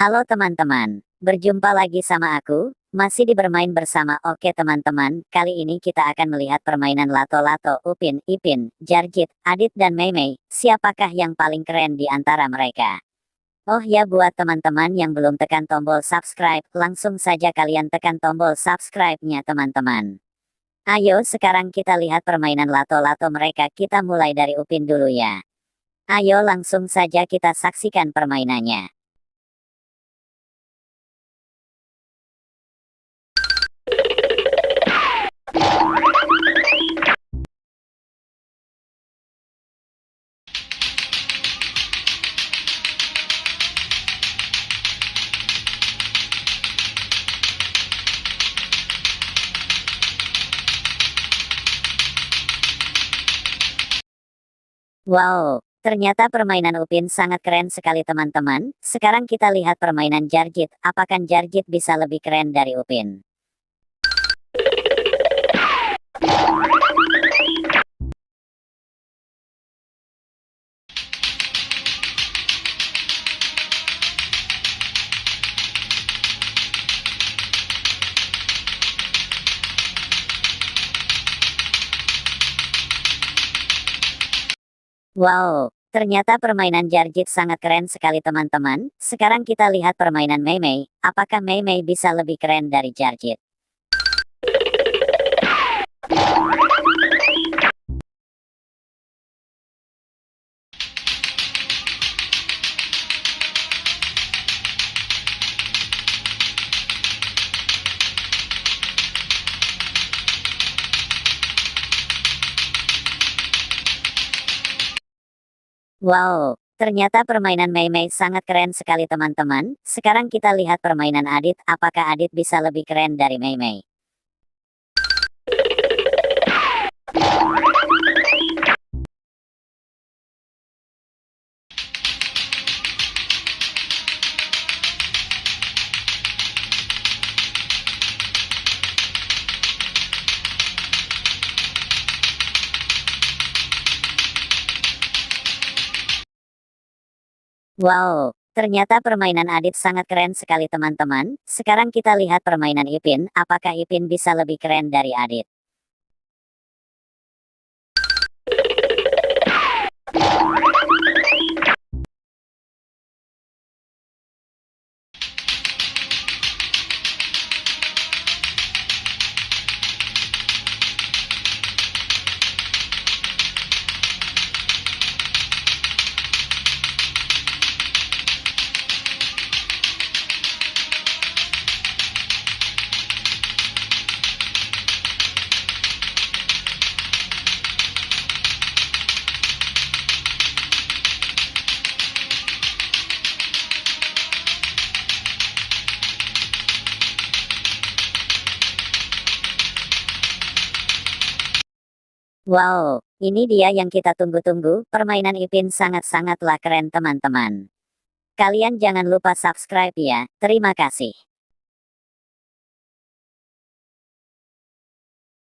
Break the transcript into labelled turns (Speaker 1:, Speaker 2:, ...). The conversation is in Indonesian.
Speaker 1: Halo teman-teman, berjumpa lagi sama aku, masih di bermain bersama. Oke teman-teman, kali ini kita akan melihat permainan Lato-Lato, Upin, Ipin, Jarjit, Adit dan Meimei. Siapakah yang paling keren di antara mereka? Oh ya, buat teman-teman yang belum tekan tombol subscribe, langsung saja kalian tekan tombol subscribe-nya teman-teman. Ayo sekarang kita lihat permainan Lato-Lato mereka. Kita mulai dari Upin dulu ya. Ayo langsung saja kita saksikan permainannya. Wow, ternyata permainan Upin sangat keren sekali teman-teman. Sekarang kita lihat permainan Jarjit. Apakah Jarjit bisa lebih keren dari Upin? Wow, ternyata permainan Jarjit sangat keren sekali teman-teman. Sekarang kita lihat permainan Meimei. Apakah Meimei bisa lebih keren dari Jarjit? Wow, ternyata permainan Meimei sangat keren sekali teman-teman. Sekarang kita lihat permainan Adit. Apakah Adit bisa lebih keren dari Meimei? Wow, ternyata permainan Adit sangat keren sekali teman-teman. Sekarang kita lihat permainan Ipin. Apakah Ipin bisa lebih keren dari Adit? Wow, ini dia yang kita tunggu-tunggu. Permainan Ipin sangat-sangatlah keren teman-teman. Kalian jangan lupa subscribe ya. Terima kasih.